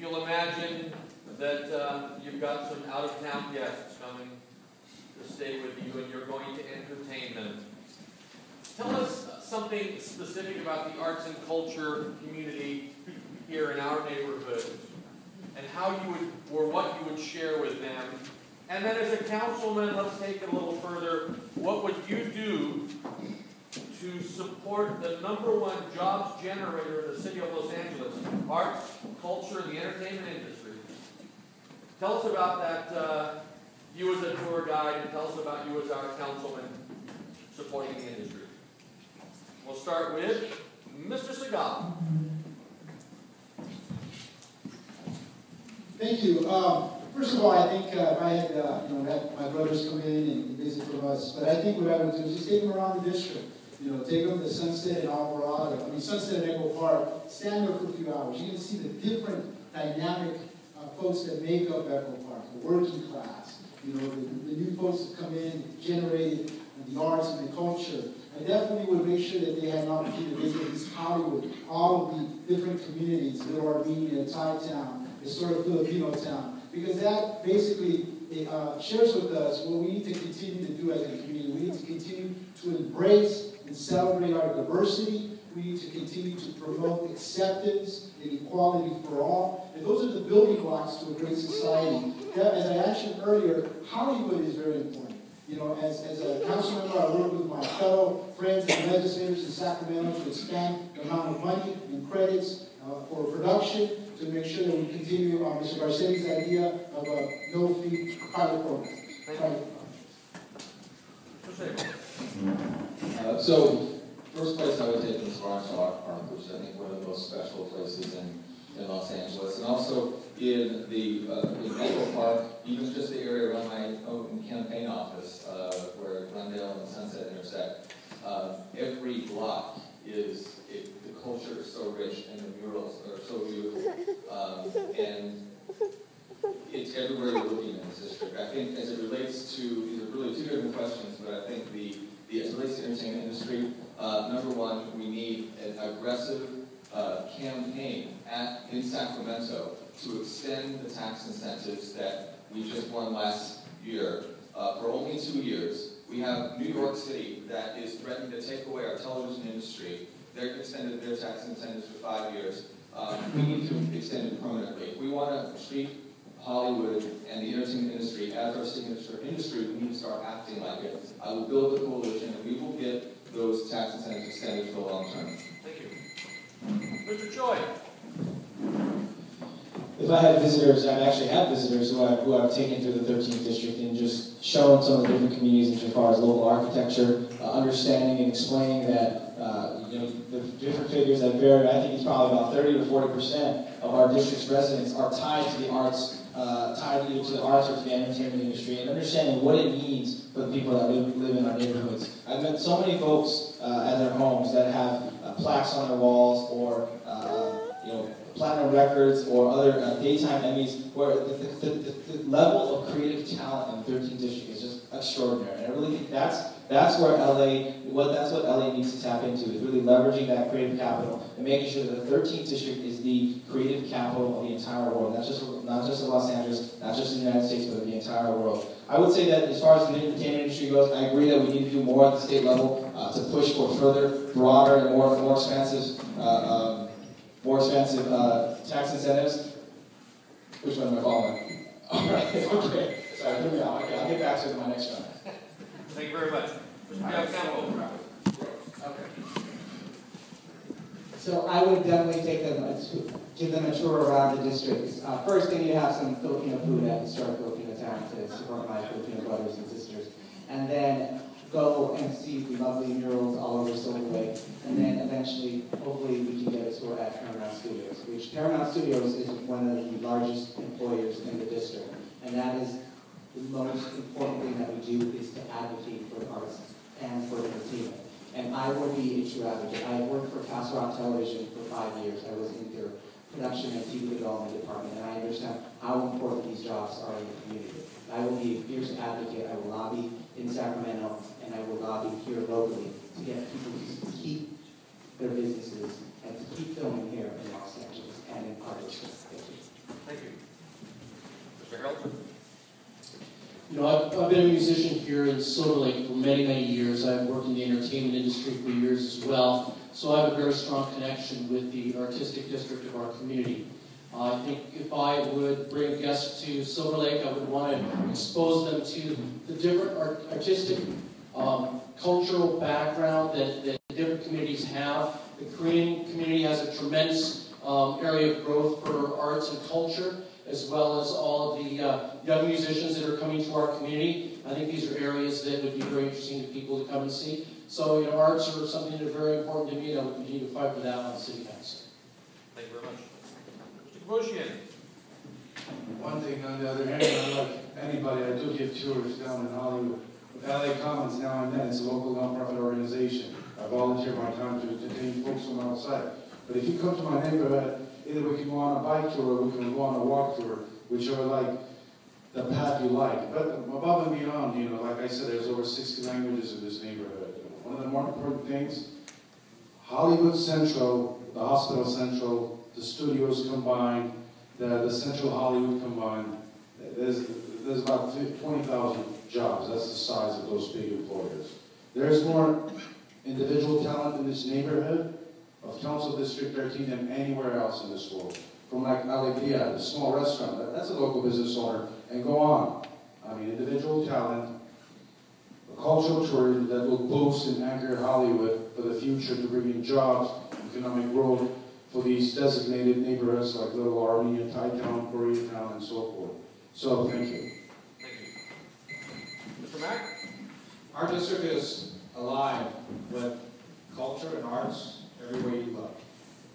you'll imagine that you've got some out-of-town guests coming to stay with you, and you're going to entertain them. Tell us something specific about the arts and culture community here in our neighborhood, and how you would, or what you would share with them. And then as a councilman, let's take it a little further. What would you do to support the #1 jobs generator in the city of Los Angeles? Arts, culture, the entertainment industry. Tell us about that, you as a tour guide, and tell us about you as our councilman supporting the industry. We'll start with Mr. Segal. Thank you. First of all, I think if I had, had my brothers come in and visit from us, but I think what I would do is just take them around the district. Take them to Sunset and Alvarado. Sunset and Echo Park. Stand there for a few hours. You can see the different dynamic folks that make up Echo Park, the working class. The new folks that come in, generated the arts and the culture. I definitely would make sure that they had an opportunity to visit East Hollywood, all of the different communities, Little Armenia, Thai Town, historic Filipino town, because that basically shares with us what we need to continue to do as a community. We need to continue to embrace and celebrate our diversity. We need to continue to promote acceptance and equality for all. And those are the building blocks to a great society. As I mentioned earlier, Hollywood is very important. As a council member, I work with my fellow friends and legislators in Sacramento to expand the amount of money and credits for production to make sure that we continue Mr. Garcetti's idea of a no-fee pilot program. So, first place I would take is Marshall Art Park, which is, I think, one of the most special places in Los Angeles, and also in Echo Park, even just the area around my own campaign office, where Glendale and Sunset intersect. Every block the culture is so rich, and the murals are so beautiful, and it's everywhere you're looking in this district. I think as it relates to, these are really two different questions, but I think as it relates to the entertainment industry, #1, we need an aggressive campaign in Sacramento to extend the tax incentives that we just won last year for only 2 years. We have New York City that is threatening to take away our television industry. They've extended their tax incentives for 5 years. We need to extend it permanently. If we want to treat Hollywood and the entertainment industry as our signature industry, we need to start acting like it. I will build a coalition, and we will get those tax incentives extended for the long term. Thank you. Mr. Choi. If I had visitors, I actually have visitors who I've taken through the 13th district and just shown some of the different communities as far as local architecture, understanding and explaining that the different figures that vary. I think it's probably about 30 to 40% of our district's residents are tied to the arts, tied either to the arts or to the entertainment industry, and understanding what it means for the people that live in our neighborhoods. I've met so many folks at their homes that have plaques on their walls, or platinum records, or other daytime Emmys, where the level of creative talent in the 13th district is just extraordinary. And I really think that's where that's what LA needs to tap into, is really leveraging that creative capital and making sure that the 13th district is the creative capital of the entire world, not just of Los Angeles, not just in the United States, but of the entire world. I would say that as far as the entertainment industry goes, I agree that we need to do more at the state level to push for further, broader, and more expansive tax incentives. Which one am I following? All right, okay. Sorry, here we go. Okay, I'll get back to it in my next round. Thank you very much. Okay. So I would definitely give them a tour around the districts. First, they need to have some Filipino food at historic Filipino town to support my Filipino brothers and sisters. And then go and see the lovely murals all over Silver Lake. And then eventually, hopefully, we can get a tour at Paramount Studios, which Paramount Studios is one of the largest employers in the district. And that is the most important thing that we do, is to advocate for the arts and for entertainment. And I will be a true advocate. I worked for Castle Rock Television for 5 years. I was in their production and TV development department, and I understand how important these jobs are in the community. I will be a fierce advocate. I will lobby in Sacramento, and I will lobby here locally to get people to keep their businesses and to keep filming here in Los Angeles and in our district. Thank you. You know, I've been a musician here in Silver Lake for many, many years. I've worked in the entertainment industry for years as well. So I have a very strong connection with the artistic district of our community. I think if I would bring guests to Silver Lake, I would want to expose them to the different artistic, cultural background that different communities have. The Korean community has a tremendous area of growth for arts and culture, as well as all of the young musicians that are coming to our community. I think these are areas that would be very interesting to people to come and see. So, you know, arts are something that are very important to me, and I will continue to fight for that on the city council. Thank you very much. Mr. Kabushian. One thing, on the other hand, unlike anybody, I do give tours down in Hollywood. With LA Commons now and then, it's a local nonprofit organization. I volunteer my time to entertain folks from outside. But if you come to my neighborhood, either we can go on a bike tour or we can go on a walk tour, which are like the path you like. But above and beyond, you know, like I said, there's over 60 languages in this neighborhood. One of the more important things, Hollywood Central, the Hospital Central, the studios combined, the Central Hollywood combined, there's about 20,000 jobs. That's the size of those big employers. There's more individual talent in this neighborhood of Council District 13 than anywhere else in this world. From like Alegria, the small restaurant, that's a local business owner, and go on. I mean, individual talent, a cultural tourism that will boost and anchor Hollywood for the future to bring in jobs, economic growth for these designated neighborhoods like Little Armenia, Thai Town, Koreatown, and so forth. So, thank you. Thank you. Mr. Mack? Our district is alive with culture and arts everywhere you look.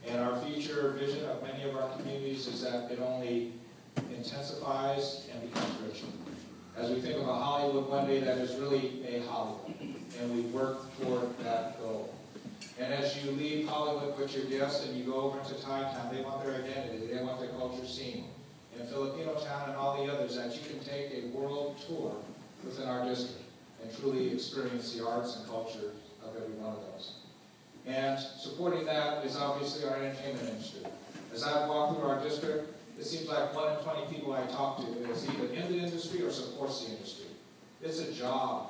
And our future vision of many of our communities is that it only intensifies and becomes richer. As we think about Hollywood one day, that is really a Hollywood. And we work toward that goal. And as you leave Hollywood with your guests and you go over into Thai Town, they want their identity, they want their culture seen. In Filipino Town and all the others, that you can take a world tour within our district and truly experience the arts and culture of every one of those. And supporting that is obviously our entertainment industry. As I've walked through our district, it seems like 1 in 20 people I talk to is either in the industry or supports the industry. It's a job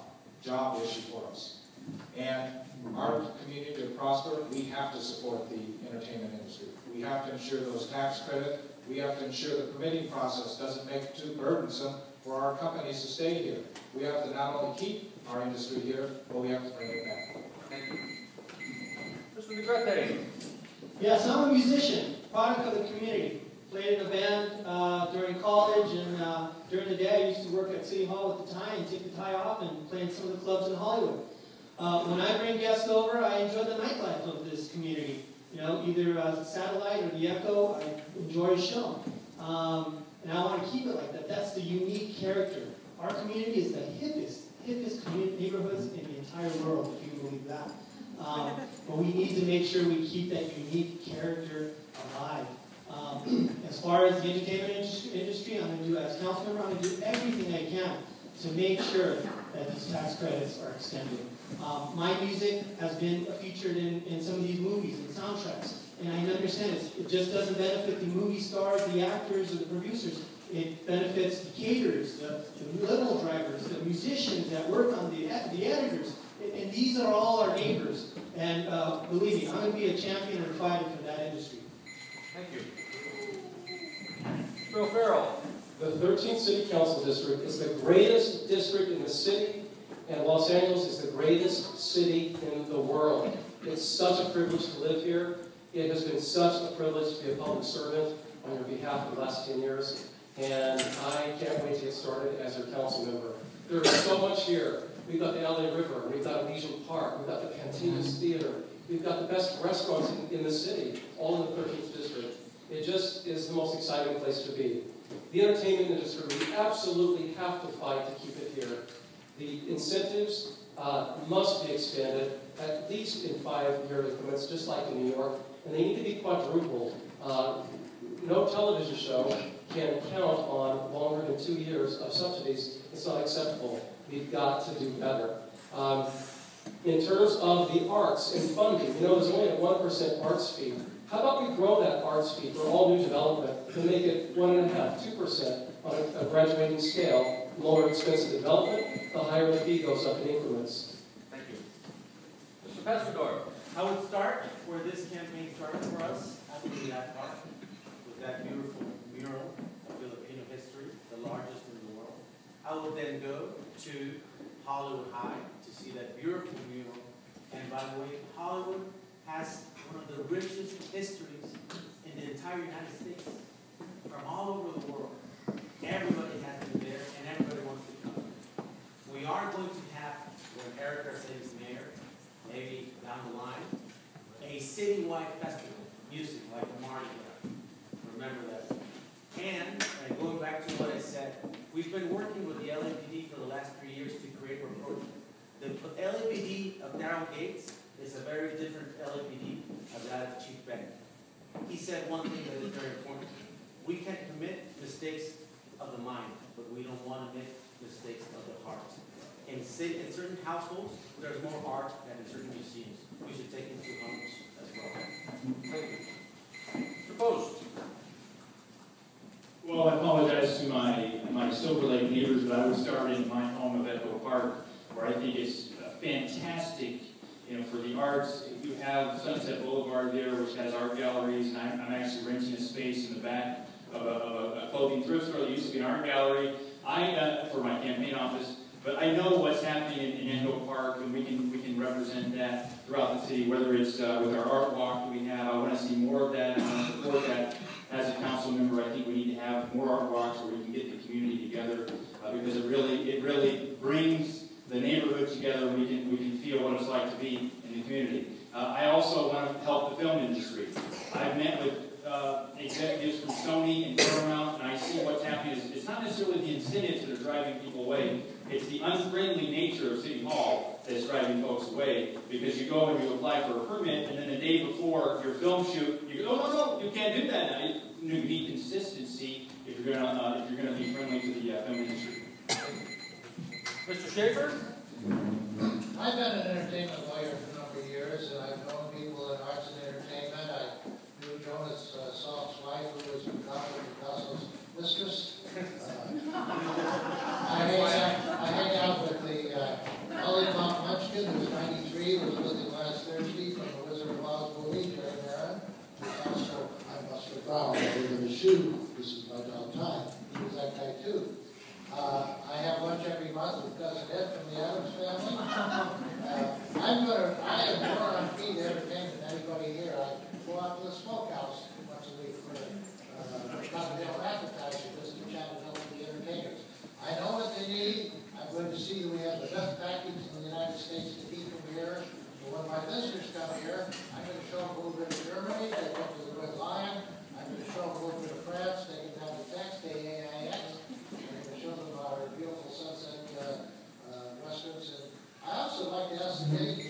issue for us. And our community to prosper, we have to support the entertainment industry. We have to ensure those tax credits. We have to ensure the permitting process doesn't make it too burdensome for our companies to stay here. We have to not only keep our industry here, but we have to bring it back. Thank you. Mr. Negrete. Yes, I'm a musician, product of the community. Played in a band during college, and during the day I used to work at City Hall with the tie and take the tie off and play in some of the clubs in Hollywood. When I bring guests over, I enjoy the nightlife of this community. You know, either Satellite or the Echo, I enjoy a show. And I want to keep it like that. That's the unique character. Our community is the hippest community neighborhoods in the entire world, if you can believe that. But we need to make sure we keep that unique character alive. As far as the entertainment industry, I'm going to do, as council member, I'm going to do everything I can to make sure that these tax credits are extended. My music has been featured in some of these movies and soundtracks, and I understand it just doesn't benefit the movie stars, the actors, or the producers. It benefits the caterers, the limo drivers, the musicians that work on the editors, and these are all our neighbors. And believe me, I'm going to be a champion and fighter for that industry. Thank you. Bill Farrell. The 13th City Council District is the greatest district in the city, and Los Angeles is the greatest city in the world. It's such a privilege to live here. It has been such a privilege to be a public servant on your behalf for the last 10 years, and I can't wait to get started as your council member. There is so much here. We've got the LA River, we've got Elysian Park, we've got the Cantinas Theater, we've got the best restaurants in the city, all in the 13th District. It just is the most exciting place to be. The entertainment industry, we absolutely have to fight to keep it here. The incentives must be expanded, at least in 5-year increments, just like in New York, and they need to be quadrupled. No television show can count on longer than 2 years of subsidies. It's not acceptable. We've got to do better. In terms of the arts and funding, you know, there's only a 1% arts fee. How about we grow that arts fee for all new development to make it 1.5%, 2% on a graduating scale? The more expensive the development, the higher the fee goes up in increments. Thank you. Mr. Pescador. I would start where this campaign started for us, at the Art Park, with that beautiful mural of Filipino history, the largest in the world. I would then go to Hollywood High to see that beautiful mural. And by the way, Hollywood has one of the richest histories in the entire United States, from all over the world. Everybody has been there, and everybody wants to come. We are going to have, when Eric Garcia is mayor, maybe down the line, a citywide festival, music like the Mardi Gras. Remember that. And going back to what I said, we've been working with the LAPD for the last 3 years to create a program. The LAPD of Darrell Gates is a very different LAPD of that of Chief Bennett. He said one thing that is very important. We can commit mistakes of the mind, but we don't want to make mistakes of the heart. In certain households, there's more art than in certain museums. We should take into homes as well. Thank you. Mr. Post. Well, I apologize to my Silver Lake neighbors, but I would start in my home of Echo Park, where I think it's fantastic, for the arts. You have Sunset Boulevard there, which has art galleries, and I'm actually renting a space in the back of a clothing thrift store that used to be an art gallery. For my campaign office, but I know what's happening in Echo Park, and we can represent that throughout the city, whether it's with our art walk that we have. I want to see more of that, and I want to support that. As a council member, I think we need to have more art walks where we can get the community together, because it really brings the neighborhood together, and we can feel what it's like to be in the community. I also want to help the film industry. I've met with executives from Sony and Paramount, and I see what's happening. It's not necessarily the incentives that are driving people away. It's the unfriendly nature of City Hall that's driving folks away, because you go and you apply for a permit, and then the day before your film shoot, you go, oh, no, you can't do that now. You need consistency if you're gonna be friendly to the film industry. Mr. Schaefer? I've been an entertainment lawyer for a number of years, and I've known people in arts and entertainment. I knew Jonas Salk's wife, who was Picasso's mistress. I hang out with the Lollipop Munchkin, who's 93, was with him last Thursday from the Wizard of Oz movie, Jerry Marin. Also, I'm Buster Brown, in the shoe. This is my dog Ty. He was that guy too. I have lunch every month with Cousin Ed from the Addams family. I am more on feed entertainment than anybody here. I go out to the smokehouse once a week for continental appetizer, just to chat with the entertainers. I know what they need. I'm going to see that we have the best package in the United States to keep them here. So when my visitors come here, I'm going to show them a little bit of Germany, take them to the Red Lion. I'm going to show them a little bit of France, take them down to Tex, to AAIX. Show them our beautiful sunset restaurants. And I also like to ask the